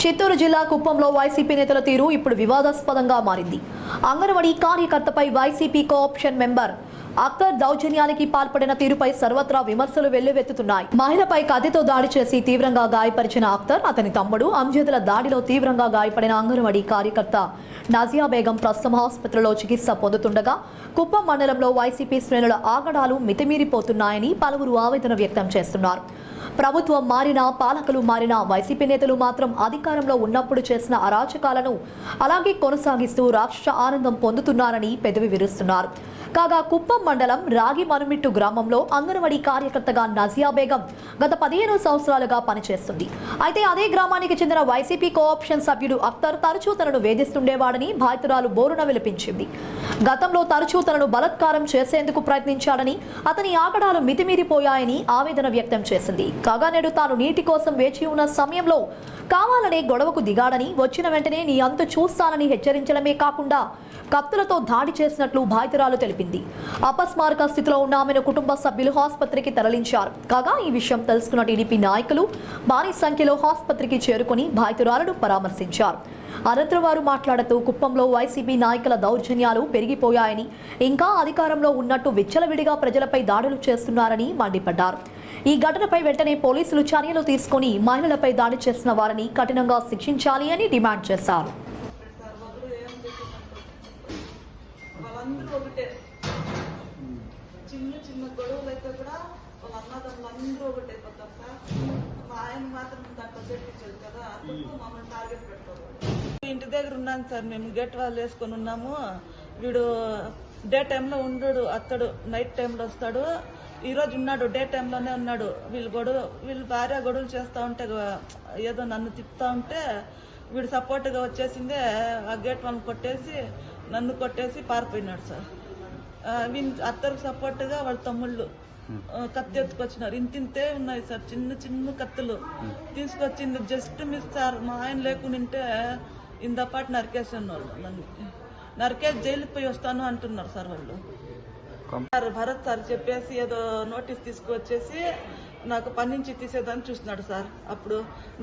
చిత్తూరు జిల్లా కుప్పంలో వైసీపీ నేతల తీరు ఇప్పుడు వివాదాస్పదంగా మారింది. అంగన్వాడీ కార్యకర్తపై వైసీపీ కోఆప్షన్ మెంబర్ అఖ్తర్ దౌర్జన్యానికి పాల్పడిన తీరుపై సర్వత్రా విమర్శలు వెల్లువెత్తుతున్నాయి. మహిళపై కత్తితో దాడి చేసి తీవ్రంగా గాయపరిచిన అఖ్తర్, అతని తమ్ముడు అంజదుల దాడిలో తీవ్రంగా గాయపడిన అంగన్వాడీ కార్యకర్త నజియా బేగం ప్రస్తుతం ఆసుపత్రిలో చికిత్స పొందుతుండగా కుప్పం మండలంలో వైసీపీ శ్రేణుల ఆగడాలు మితిమీరిపోతున్నాయని పలువురు ఆవేదన వ్యక్తం చేస్తున్నారు. ప్రభుత్వం మారినా, పాలకులు మారినా వైసీపీ నేతలు మాత్రం అధికారంలో ఉన్నప్పుడు చేసిన అరాచకాలను అలాగే కొనసాగిస్తూ రాష్ట్ర ఆనందం పొందుతున్నారని పెదవి విరుస్తున్నారు. కాగా కుప్పం మండలం రాగి మనుమిట్టు గ్రామంలో అంగన్వాడీ కార్యకర్తగా నజియా బేగం గత 15 సంవత్సరాలుగా పనిచేస్తుంది. అయితే అదే గ్రామానికి చెందిన వైసీపీ కోఆప్షన్ సభ్యుడు అఖ్తర్ తరచూ తనను వేధిస్తుండేవాడని బాధితురాలు బోరున విలపించింది. గతంలో తరచూ తనను బలాత్కారం చేసేందుకు ప్రయత్నించాడని, అతని ఆగడాలు మితిమీరిపోయాయని ఆవేదన వ్యక్తం చేసింది. కాగా నేడు తాను నీటి కోసం వేచి ఉన్న సమయంలో కావాలనే గొడవకు దిగాడని, వచ్చిన వెంటనే నీ అంతు చూస్తానని హెచ్చరించడమే కాకుండా కత్తులతో దాడి చేసినట్లు బాధితురాలు తెలిపింది. అపస్మారక స్థితిలో ఉన్న ఆమెను కుటుంబ సభ్యులు ఆసుపత్రికి తరలించారు. కాగా ఈ విషయం తెలుసుకున్న టీడీపీ నాయకులు భారీ సంఖ్యలో ఆసుపత్రికి చేరుకుని బాధితురాలను పరామర్శించారు. అనంతరం వారు మాట్లాడుతూ కుప్పంలో వైసీపీ నాయకుల దౌర్జన్యాలు పెరిగిపోయాయని, ఇంకా అధికారంలో ఉన్నట్టు విచ్చలవిడిగా ప్రజలపై దాడులు చేస్తున్నారని మండిపడ్డారు. ఈ ఘటనపై వెంటనే పోలీసులు చర్యలు తీసుకుని మహిళలపై దాడి చేసిన వారిని కఠినంగా శిక్షించాలి అని డిమాండ్ చేశారు. చిన్న గొడవలు అయితే కూడా వాళ్ళ అన్నదమ్ములు అందరూ ఒకటి అయిపోతారు సార్. మా ఆయన మాత్రం దాంట్లో పెట్టించారు కదా, అందుకు మమ్మల్ని టార్గెట్ పెడతారు. ఇంటి దగ్గర ఉన్నాను సార్, మేము గేట్ వాళ్ళు వేసుకొని ఉన్నాము. వీడు డే టైంలో ఉండడు, అతడు నైట్ టైంలో వస్తాడు. ఈరోజు ఉన్నాడు, డే టైంలోనే ఉన్నాడు. వీళ్ళు భార్య గొడవలు చేస్తూ ఉంటే, ఏదో నన్ను తిప్పుతూ ఉంటే వీడు సపోర్ట్గా వచ్చేసిందే ఆ గేట్ వాళ్ళని కొట్టేసి నన్ను కొట్టేసి పారిపోయినాడు సార్. అత్తరికి సపోర్ట్గా వాళ్ళ తమ్ముళ్ళు కత్తి ఎత్తుకొచ్చినారు. ఇంతే ఉన్నాయి సార్, చిన్న కత్తులు తీసుకొచ్చింది. జస్ట్ మిస్ సార్, మా ఆయన లేకుంటే ఇంతపాటు నరికేసాను వాళ్ళు. నన్ను నరికేసి జైలుకి పోయి వస్తాను అంటున్నారు సార్ వాళ్ళు. భరత్ సార్ చెప్పేసి ఏదో నోటీస్ తీసుకువచ్చేసి నాకు పని నుంచి తీసేదని చూస్తున్నాడు సార్. అప్పుడు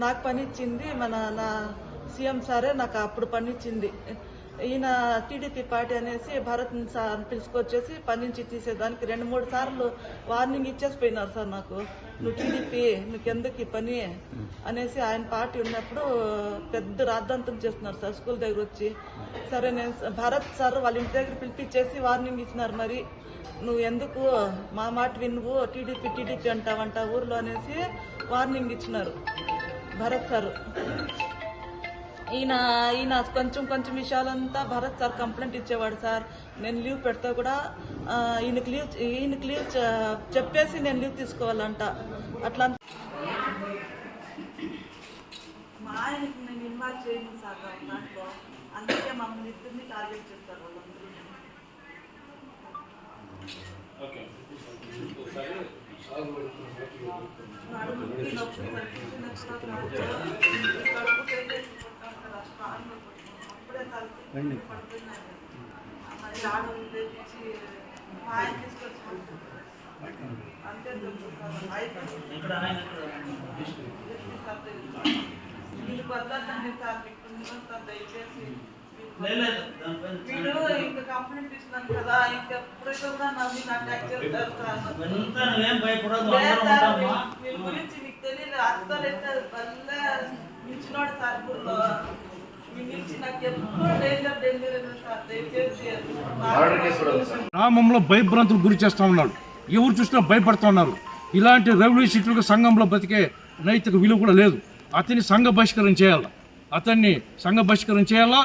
నాకు పని ఇచ్చింది నా సీఎం సారే నాకు అప్పుడు పని ఇచ్చింది. ఈయన టీడీపీ పార్టీ అనేసి భరత్ సార్ పిలుచుకొచ్చేసి పని నుంచి తీసేదానికి 2-3 సార్లు వార్నింగ్ ఇచ్చేసి పోయినారు సార్. నాకు నువ్వు టీడీపీ, నీకెందుకు ఈ పని అనేసి ఆయన పార్టీ ఉన్నప్పుడు పెద్ద రాద్ధాంతం చేస్తున్నారు సార్. స్కూల్ దగ్గర వచ్చి సరే నేను భరత్ సార్ వాళ్ళ ఇంటి దగ్గర పిలిపించేసి వార్నింగ్ ఇచ్చినారు. మరి నువ్వు ఎందుకు మా మాట వినువు, టీడీపీ అంటావంట ఊర్లో అనేసి వార్నింగ్ ఇచ్చినారు భరత్ సార్. ఈయన కొంచెం విషయాలంతా భరత్ సార్ కంప్లైంట్ ఇచ్చేవాడు సార్. నేను లీవ్ పెడితే కూడా ఈయనకి లీవ్ చెప్పేసి నేను లీవ్ తీసుకోవాలంట. అట్లా మా ఆయనకి నేను ఇన్వాల్వ్ చేయను సార్ దాంట్లో, అందుకే మమ్మల్ని ఇద్దరిని టార్గెట్ చేస్తారు వాళ్ళందరూ. వీళ్ళు బదలండి సార్, మీకు దయచేసి వీడు ఇంకా కంప్లైంట్ ఇస్తున్నాను కదా, ఇంకెప్పుడైతే కూడా నన్ను అటాక్ చేస్తారు సార్. వీళ్ళ గురించి మీకు తెలియదు, అర్థాలైతే వల్ల నిచ్చినోడు సార్. ఊర్లో గ్రామంలో భయభ్రాంతులు గురి చేస్తూ ఉన్నాడు. ఎవరు చూసినా భయపడుతూ ఉన్నారు. ఇలాంటి రెవల్యూషనరీగా సంఘంలో బతికే నైతిక విలువ కూడా లేదు. అతన్ని సంఘ బహిష్కరణ చేయాలా.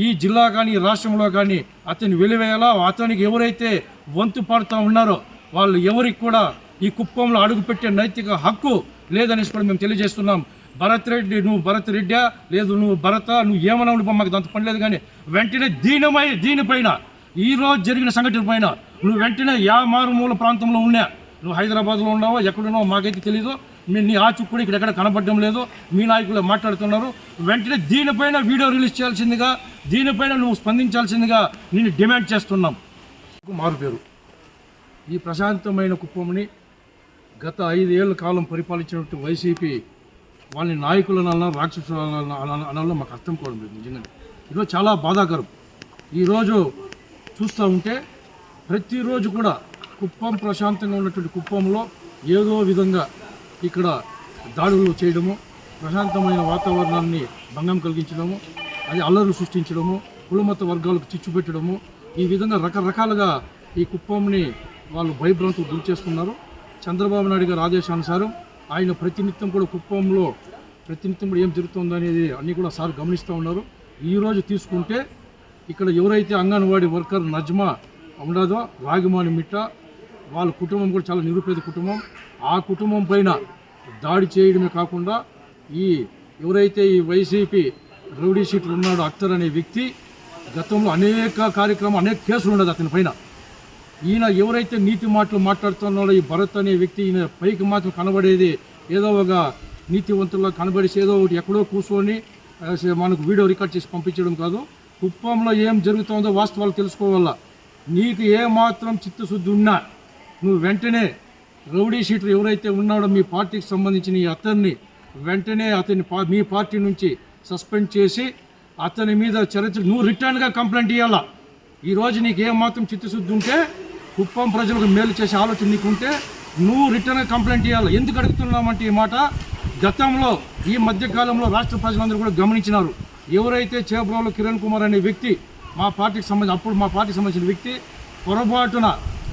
ఈ జిల్లా కానీ రాష్ట్రంలో కానీ అతన్ని వెలివేయాలా. అతనికి ఎవరైతే వంతు పడుతూ ఉన్నారో వాళ్ళు ఎవరికి కూడా ఈ కుప్పంలో అడుగుపెట్టే నైతిక హక్కు లేదనేసి కూడా మేము తెలియజేస్తున్నాం. భరత్ రెడ్డి, నువ్వు భరత్ రెడ్డా లేదు, నువ్వు భరత, నువ్వు ఏమన్నా ఉండి మాకు అంత పని లేదు. కానీ వెంటనే దీనిపైన ఈరోజు జరిగిన సంఘటన పైన నువ్వు వెంటనే మారుమూల ప్రాంతంలో ఉన్నా, నువ్వు హైదరాబాద్లో ఉన్నావో ఎక్కడున్నావో మాకైతే తెలీదు. నీ ఆచు కూడా ఇక్కడ కనపడడం లేదు. మీ నాయకులు మాట్లాడుతున్నారు. వెంటనే దీనిపైన వీడియో రిలీజ్ చేయాల్సిందిగా, దీనిపైన నువ్వు స్పందించాల్సిందిగా నేను డిమాండ్ చేస్తున్నాం. మారు పేరు ఈ ప్రశాంతమైన కుప్పంని గత 5 ఏళ్ల కాలం పరిపాలించినటువంటి వైసీపీ వాళ్ళని నాయకులను అన్నా రాక్షసులు అనాలో మాకు అర్థం కావడం లేదు నిజంగా. ఈరోజు చాలా బాధాకరం. ఈరోజు చూస్తూ ఉంటే ప్రతిరోజు కూడా కుప్పం ప్రశాంతంగా ఉన్నటువంటి కుప్పంలో ఏదో విధంగా ఇక్కడ దాడులు చేయడము, ప్రశాంతమైన వాతావరణాన్ని భంగం కలిగించడము, అది అల్లర్లు సృష్టించడము, కులమత వర్గాలకు చిచ్చు పెట్టడము, ఈ విధంగా రకరకాలుగా ఈ కుప్పంని వాళ్ళు భయభ్రాంతులు గురి చేస్తున్నారు. చంద్రబాబు నాయుడు గారి ఆదేశానుసారం ఆయన ప్రతినిత్యం కూడా కుప్పంలో ప్రతినిత్యం కూడా ఏం జరుగుతుందో అనేది అన్నీ కూడా సార్ గమనిస్తూ ఉన్నారు. ఈరోజు తీసుకుంటే ఇక్కడ ఎవరైతే అంగన్వాడీ వర్కర్ నజ్మా ఉండదో రాగిమాని మిట్ట, వాళ్ళ కుటుంబం కూడా చాలా నిరుపేద కుటుంబం. ఆ కుటుంబం పైన దాడి చేయడమే కాకుండా ఎవరైతే ఈ వైసీపీ రౌడీ షీటర్ ఉన్నాడో అఖ్తర్ అనే వ్యక్తి గతంలో అనేక కేసులు ఉండదు అతని పైన. ఈయన ఎవరైతే నీతి మాటలు మాట్లాడుతున్నాడో ఈ భరత్ అనే వ్యక్తి, ఈయన పైకి మాత్రం కనబడేది ఏదో ఒక నీతివంతుల్లో కనబడేసి ఏదో ఒకటి ఎక్కడో కూర్చొని మనకు వీడియో రికార్డ్ చేసి పంపించడం కాదు. కుప్పంలో ఏం జరుగుతుందో వాస్తవాలు తెలుసుకోవాలా. నీకు ఏమాత్రం చిత్తశుద్ధి ఉన్నా నువ్వు వెంటనే రౌడీ షీటర్ ఎవరైతే ఉన్నాడో మీ పార్టీకి సంబంధించిన ఈ అతన్ని వెంటనే మీ పార్టీ నుంచి సస్పెండ్ చేసి అతని మీద నువ్వు రిటర్న్గా కంప్లైంట్ ఇవ్వాలా. ఈరోజు నీకు ఏమాత్రం చిత్తశుద్ధి ఉంటే, కుప్పం ప్రజలకు మేలు చేసే ఆలోచన నీకుంటే నువ్వు రిటర్న్గా కంప్లైంట్ ఇవ్వాలి. ఎందుకు అడుగుతున్నామంటే ఈ మాట గతంలో ఈ మధ్యకాలంలో రాష్ట్ర ప్రజలందరూ కూడా గమనించినారు. ఎవరైతే చేబ్రోలు కిరణ్ కుమార్ అనే వ్యక్తి మా పార్టీకి సంబంధించిన వ్యక్తి పొరపాటున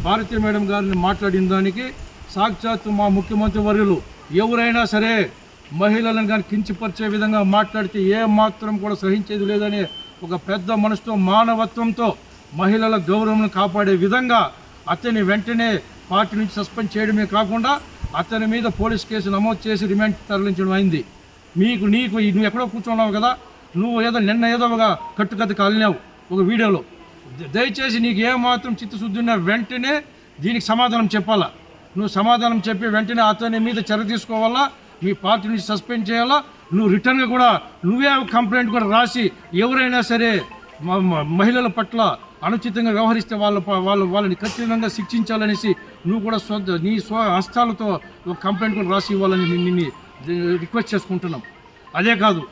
భారతీయ మేడం గారిని మాట్లాడిన దానికి సాక్షాత్తు మా ముఖ్యమంత్రి వర్యులు ఎవరైనా సరే మహిళలను కానీ కించపరిచే విధంగా మాట్లాడితే ఏ మాత్రం కూడా సహించేది లేదనే ఒక పెద్ద మనసుతో మానవత్వంతో మహిళల గౌరవం కాపాడే విధంగా అతన్ని వెంటనే పార్టీ నుంచి సస్పెండ్ చేయడమే కాకుండా అతని మీద పోలీస్ కేసు నమోదు చేసి రిమాండ్ తరలించడం అయింది. నువ్వు ఎక్కడో కూర్చున్నావు కదా, నువ్వు నిన్న ఏదో ఒక కట్టుకథ కాలినావు ఒక వీడియోలో. దయచేసి నీకు ఏమాత్రం చిత్తశుద్ధి ఉన్నా వెంటనే దీనికి సమాధానం చెప్పాలా. నువ్వు సమాధానం చెప్పి వెంటనే అతని మీద చర్య తీసుకోవాలా, మీ పార్టీ నుంచి సస్పెండ్ చేయాలా. నువ్వు రిటర్న్గా కూడా నువ్వే కంప్లైంట్ కూడా రాసి ఎవరైనా సరే మహిళల పట్ల అనుచితంగా వ్యవహరిస్తే వాళ్ళని ఖచ్చితంగా శిక్షించాలనేసి నువ్వు కూడా నీ హస్తాలతో ఒక కంప్లైంట్ కూడా రాసి ఇవ్వాలని నిన్ను రిక్వెస్ట్ చేసుకుంటున్నాం. అదే కాదు,